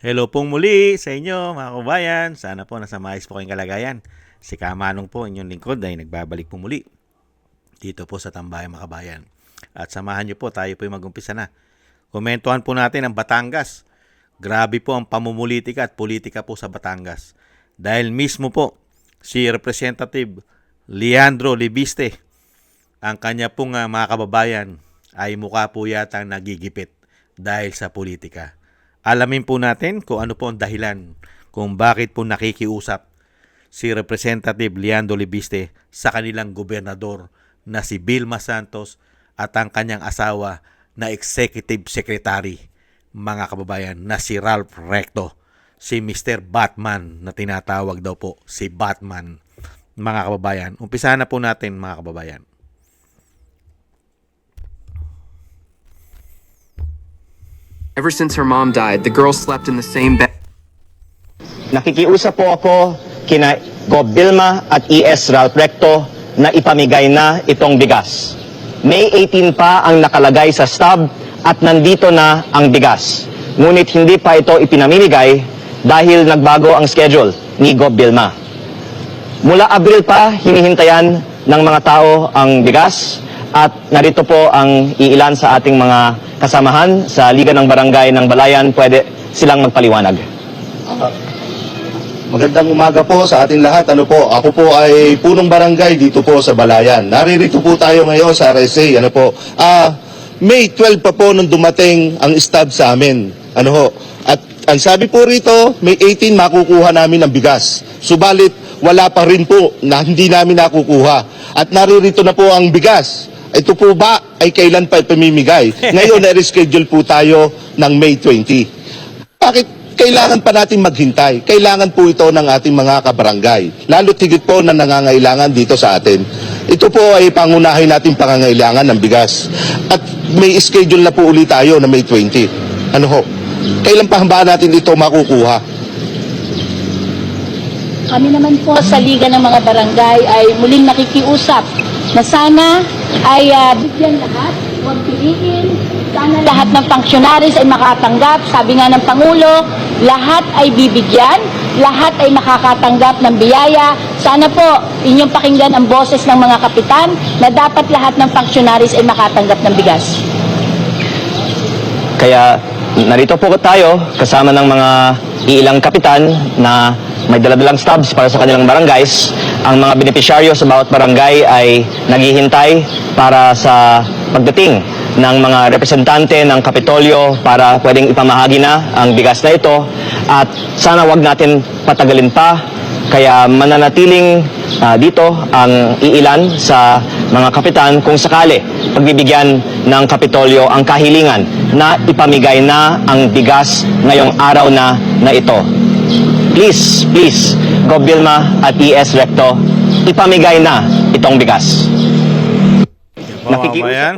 Hello pong muli sa inyo mga kabayan. Sana po nasa maayos po kayong kalagayan. Si Kamanong po, inyong lingkod ay nagbabalik po muli dito po sa Tambayang mga kabayan. At samahan niyo po, tayo po mag-umpisa na. Komentuhan po natin ang Batangas. Grabe po ang pamumulitika at politika po sa Batangas. Dahil mismo po si Representative Leandro Libiste, ang kanya pong mga kababayan ay mukha po yata nagigipit dahil sa politika. Alamin po natin kung ano po ang dahilan kung bakit po nakikiusap si Representative Leandro Libiste sa kanilang gobernador na si Vilma Santos at ang kanyang asawa na Executive Secretary, mga kababayan, na si Ralph Recto, si Mr. Batman na tinatawag daw po si Batman, mga kababayan. Umpisahan na po natin mga kababayan. Ever since her mom died, the girl slept in the same bed. Nakikiusap po ako kina Gob Vilma at ES Ralph Recto na ipamigay na itong bigas. May 18 pa ang nakalagay sa stub at nandito na ang bigas. Ngunit hindi pa ito ipinamimigay dahil nagbago ang schedule ni Gob Vilma. Mula Abril pa hinihintayan ng mga tao ang bigas at narito po ang iilan sa ating mga kasamahan sa Liga ng Barangay ng Balayan. Pwede silang magpaliwanag. Magandang umaga po sa ating lahat. Ako po ay punong barangay dito po sa Balayan. Naririto po tayo ngayon sa RSA. May 12 pa po nung dumating ang stub sa amin. At ang sabi po rito, May 18 makukuha namin ang bigas. Subalit wala pa rin po na hindi namin nakukuha. At naririto na po ang bigas. Ito po ba ay kailan pa ipamimigay? Ngayon na-reschedule po tayo ng May 20. Bakit kailangan pa natin maghintay? Kailangan po ito ng ating mga kabarangay. Lalo't higit po na nangangailangan dito sa atin. Ito po ay pangunahin natin pangangailangan ng bigas. At may schedule na po ulit tayo na May 20. Kailan pa ba natin ito makukuha? Kami naman po sa Liga ng mga Barangay ay muling nakikiusap na sana ay bigyan lahat, huwag piliin. Sana lahat ng functionaries ay makatanggap. Sabi nga ng Pangulo, lahat ay bibigyan, lahat ay makakatanggap ng biyaya. Sana po inyong pakinggan ang boses ng mga kapitan na dapat lahat ng functionaries ay makatanggap ng bigas. Kaya narito po tayo kasama ng mga ilang kapitan na may daladalang stubs para sa kanilang barangays. Ang mga benepisyaryo sa bawat barangay ay naghihintay para sa pagdating ng mga representante ng Kapitolyo para pwedeng ipamahagi na ang bigas na ito. At sana wag natin patagalin pa. Kaya mananatiling dito ang iilan sa mga kapitan kung sakali pagbibigyan ng Kapitolyo ang kahilingan na ipamigay na ang bigas ngayong araw na ito. Please, Gob Vilma at ES Recto, ipamigay na itong bigas. Kababayan.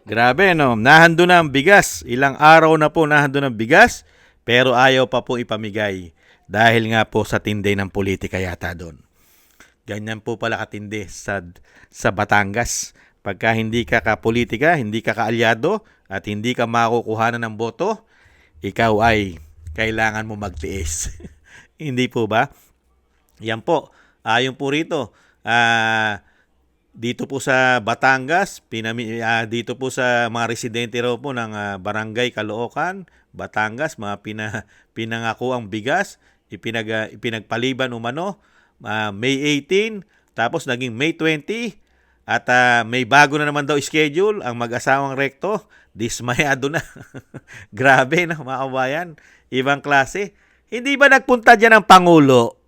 Grabe, no? Nahando na ang bigas. Ilang araw na po nahando ng bigas, pero ayaw pa po ipamigay. Dahil nga po sa tindi ng politika yata doon. Ganyan po pala katindi sa Batangas. Pagka hindi ka kapolitika, hindi ka kaalyado, at hindi ka makukuhanan ng boto, ikaw ay kailangan mo magtiis. Hindi po ba? Yan po. Ayon po rito, dito po sa Batangas, dito po sa mga residente raw po ng Barangay Caloocan, Batangas, mga pinangako ang bigas, ipinagpaliban umano, May 18, tapos naging May 20, at may bago na naman daw schedule ang mag-asawang Recto. Dismayado na. Grabe na mga kabayan. Ibang klase. Hindi ba nagpunta dyan ang Pangulo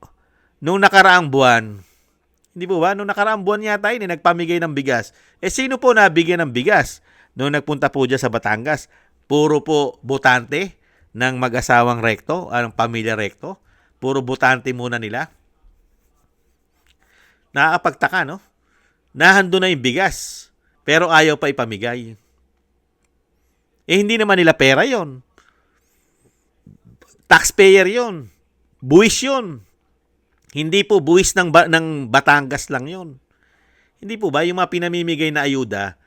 nung nakaraang buwan? Hindi po ba? Nung nakaraang buwan yata yun, nagpamigay ng bigas. Sino po nabigyan ng bigas nung nagpunta po dyan sa Batangas? Puro po botante ng mag-asawang Recto, ang pamilya Recto. Puro botante muna nila. Nakakapagtaka, no? Nahando na yung bigas, pero ayaw pa ipamigay. Hindi naman nila pera yon. Taxpayer yon. Buwis yon. Hindi po buwis ng Batangas lang yon. Hindi po ba yung mga pinamimigay na ayuda,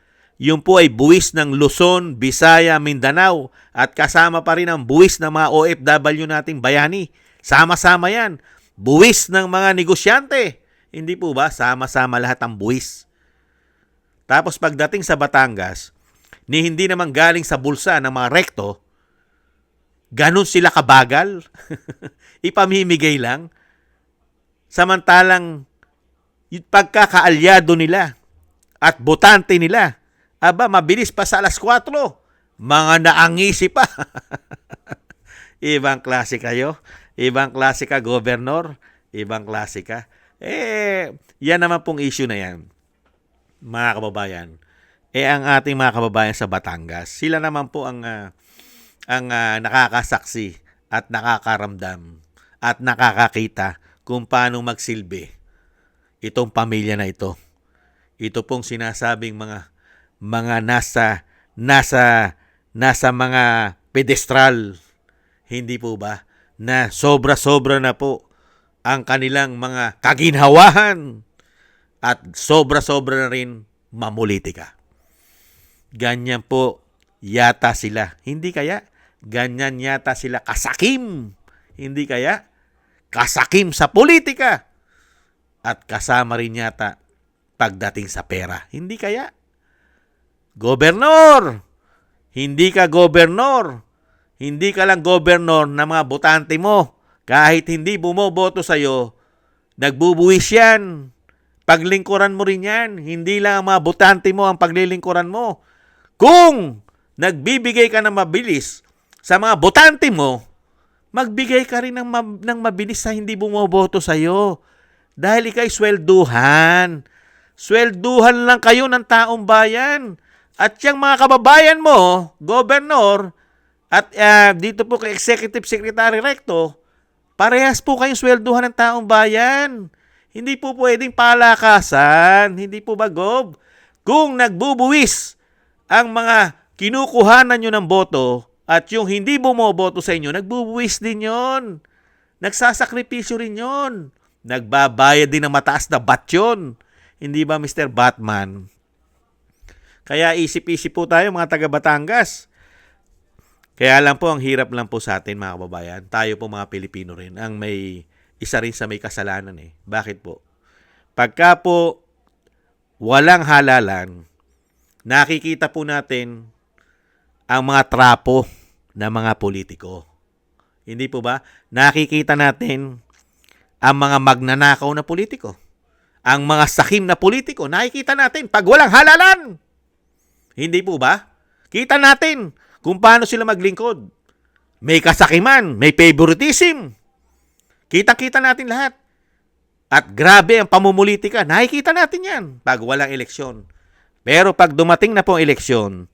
Yung po ay buwis ng Luzon, Visaya, Mindanao at kasama pa rin ang buwis ng mga OFW nating bayani. Sama-sama yan. Buwis ng mga negosyante. Hindi po ba? Sama-sama lahat ang buwis. Tapos pagdating sa Batangas, ni hindi naman galing sa bulsa ng mga rekto, ganun sila kabagal. Ipamimigay lang. Samantalang yung pagkakaalyado nila at botante nila, aba, mabilis pa sa alas 4. Mga naangisi pa. Ibang klase kayo. Ibang klase ka, Gobernador. Ibang klase ka. Yan naman pong issue na yan, mga kababayan. Ang ating mga kababayan sa Batangas, sila naman po ang nakakasaksi at nakakaramdam at nakakakita kung paano magsilbi itong pamilya na ito. Ito pong sinasabing mga nasa mga pedestral, hindi po ba, na sobra-sobra na po ang kanilang mga kaginhawahan at sobra-sobra na rin mamulitika. Ganyan po yata sila. Hindi kaya? Ganyan yata sila kasakim. Hindi kaya? Kasakim sa politika. At kasama rin yata pagdating sa pera. Hindi kaya? Gobernador! Hindi ka gobernador. Hindi ka lang gobernador ng mga botante mo. Kahit hindi bumoboto sa'yo, nagbubuwis yan. Paglingkuran mo rin yan. Hindi lang ang mga botante mo ang paglilingkuran mo. Kung nagbibigay ka ng mabilis sa mga botante mo, magbigay ka rin ng mabilis sa hindi bumoboto sa'yo. Dahil ikay swelduhan. Swelduhan lang kayo ng taong bayan. At yung mga kababayan mo, Gobernador, at dito po kay Executive Secretary Recto, parehas po kayong swelduhan ng taong bayan. Hindi po pwedeng palakasan. Hindi po ba, Gob? Kung nagbubuwis ang mga kinukuhanan nyo ng boto at yung hindi bumoboto sa inyo, nagbubuwis din yon. Nagsasakripisyo rin yon. Nagbabayad din ng mataas na bat yun. Hindi ba, Mr. Batman? Kaya isip-isip po tayo, mga taga Batangas. Kaya lang po, ang hirap lang po sa atin, mga kababayan. Tayo po mga Pilipino rin, ang may isa rin sa may kasalanan eh. Bakit po? Pagka po walang halalan, nakikita po natin ang mga trapo ng mga politiko. Hindi po ba? Nakikita natin ang mga magnanakaw na politiko. Ang mga sakim na politiko. Nakikita natin pag walang halalan. Hindi po ba? Kita natin kung paano sila maglingkod. May kasakiman, may favoritism. Kita-kita natin lahat. At grabe ang pamumulitika. Nakikita natin yan pag walang eleksyon. Pero pag dumating na po ang eleksyon,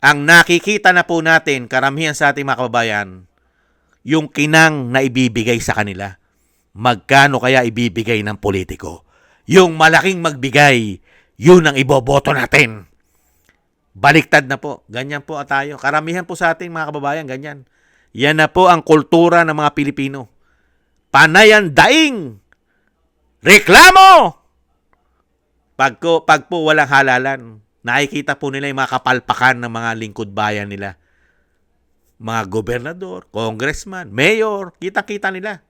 ang nakikita na po natin, karamihan sa ating mga kababayan, yung kinang na ibibigay sa kanila. Magkano kaya ibibigay ng politiko? Yung malaking magbigay, yun ang iboboto natin. Baliktad na po. Ganyan po tayo. Karamihan po sa ating mga kababayan, ganyan. Yan na po ang kultura ng mga Pilipino. Panayan daing! Reklamo! Pag po walang halalan, nakikita po nila yung mga kapalpakan ng mga lingkod bayan nila. Mga gobernador, congressman, mayor, kita-kita nila.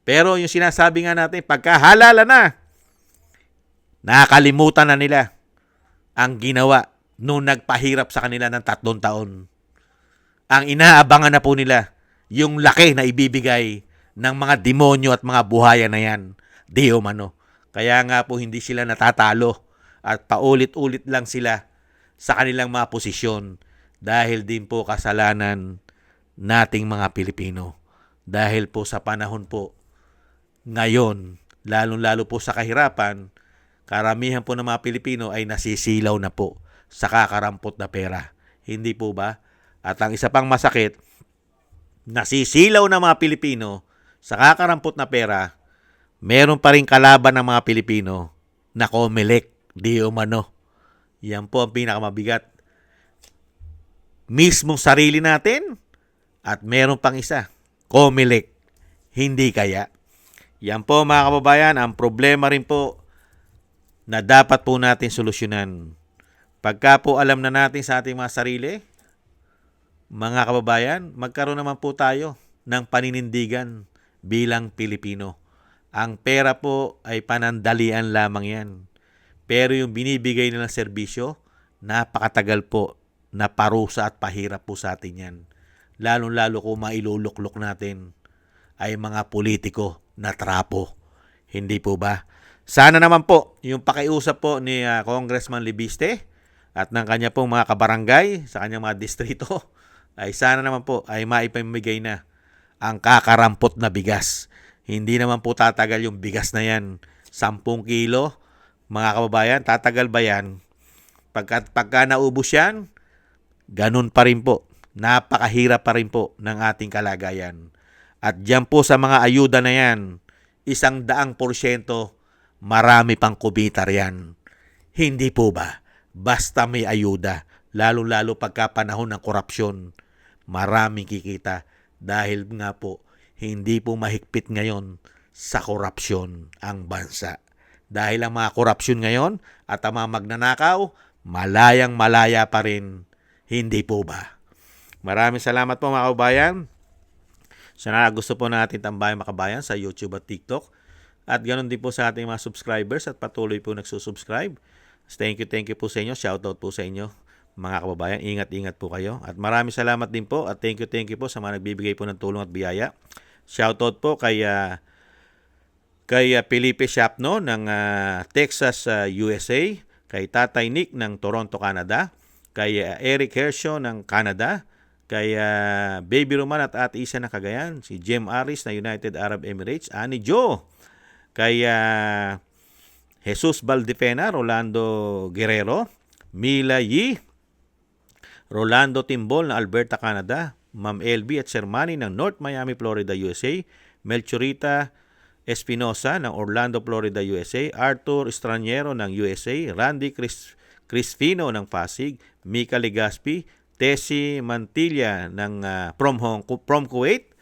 Pero yung sinasabi nga natin, pagka halala na, nakakalimutan na nila ang ginawa nung nagpahirap sa kanila ng 3 taon. Ang inaabangan na po nila, yung laki na ibibigay ng mga demonyo at mga buhaya na yan. Di umano. Kaya nga po hindi sila natatalo at paulit-ulit lang sila sa kanilang mga posisyon dahil din po kasalanan nating mga Pilipino. Dahil po sa panahon po ngayon, lalong-lalo po sa kahirapan, karamihan po ng mga Pilipino ay nasisilaw na po sa kakarampot na pera. Hindi po ba? At ang isa pang masakit, nasisilaw na mga Pilipino sa kakarampot na pera, meron pa rin kalaban ng mga Pilipino na COMELEC, di umano. Yan po ang pinakamabigat. Mismong sarili natin at meron pang isa, COMELEC. Hindi kaya? Yan po mga kababayan, ang problema rin po na dapat po natin solusyonan. Pagka po alam na natin sa ating mga sarili, mga kababayan, magkaroon naman po tayo ng paninindigan bilang Pilipino. Ang pera po ay panandalian lamang yan. Pero yung binibigay nilang serbisyo, napakatagal po na parusa at pahirap po sa atin yan. Lalong-lalo kung mailuluklok natin ay mga politiko na trapo. Hindi po ba? Sana naman po, yung pakiusap po ni Congressman Libiste at ng kanya pong mga kabarangay sa kanyang mga distrito, ay sana naman po ay maipamigay na ang kakarampot na bigas. Hindi naman po tatagal yung bigas na yan. 10 kilo, mga kababayan, tatagal ba yan? Pagka naubos yan, ganun pa rin po. Napakahirap pa rin po ng ating kalagayan. At diyan po sa mga ayuda na yan, 100% marami pang kubitar yan. Hindi po ba? Basta may ayuda, lalo-lalo pagka panahon ng korupsyon, maraming kikita dahil nga po hindi po mahigpit ngayon sa korupsyon ang bansa. Dahil ang mga korupsyon ngayon at ang mga magnanakaw, malayang malaya pa rin. Hindi po ba? Maraming salamat po mga kababayan. Sana gusto po natin tambayang makabayan sa YouTube at TikTok. At ganoon din po sa ating mga subscribers at patuloy po nagsusubscribe. Thank you po sa inyo. Shoutout po sa inyo mga kababayan. Ingat-ingat po kayo. At maraming salamat din po at thank you po sa mga nagbibigay po ng tulong at biyaya. Shoutout po kay Felipe Shapno ng Texas, USA, kay Tatay Nick ng Toronto, Canada, kay Eric Hershaw ng Canada, kay Baby Roman at Ate Isa ng Cagayan, si Jem Aris na United Arab Emirates, Ani Joe, kay Jesus Valdefena, Rolando Guerrero, Mila Yi, Rolando Timbol ng Alberta, Canada, Ma'am LB at Sir Manny ng North Miami, Florida, USA, Melchorita Espinosa ng Orlando, Florida, USA, Arthur Estraniero ng USA, Randy Crispino ng Pasig, Mika Legaspi, Tessie Mantilla ng from Kuwait,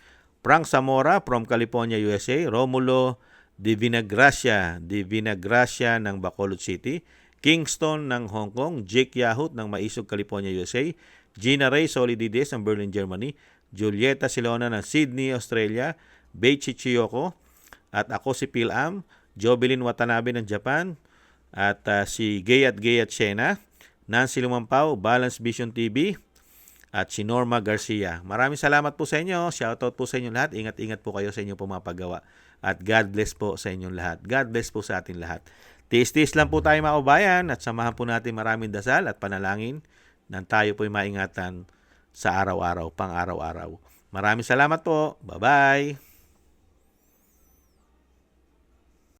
Frank Zamora from California, USA, Romulo Divinagracia ng Bacolod City, Kingston ng Hong Kong, Jake Yahut ng Maisog, California, USA, Gina Ray Solidides ng Berlin, Germany, Julieta Silona ng Sydney, Australia, Beichi Chiyoko, at ako si Phil Am, Jobelin Watanabe ng Japan, at si Gayat Shena, Nancy Lumampao, Balance Vision TV, at si Norma Garcia. Maraming salamat po sa inyo. Shoutout po sa inyo lahat. Ingat-ingat po kayo sa inyong pumapagawa. At God bless po sa inyong lahat. God bless po sa atin lahat. Tiis-tiis lang po tayo mga kabayan at samahan po natin maraming dasal at panalangin nang tayo po'y maingatan sa araw-araw, pang-araw-araw. Maraming salamat po. Bye-bye!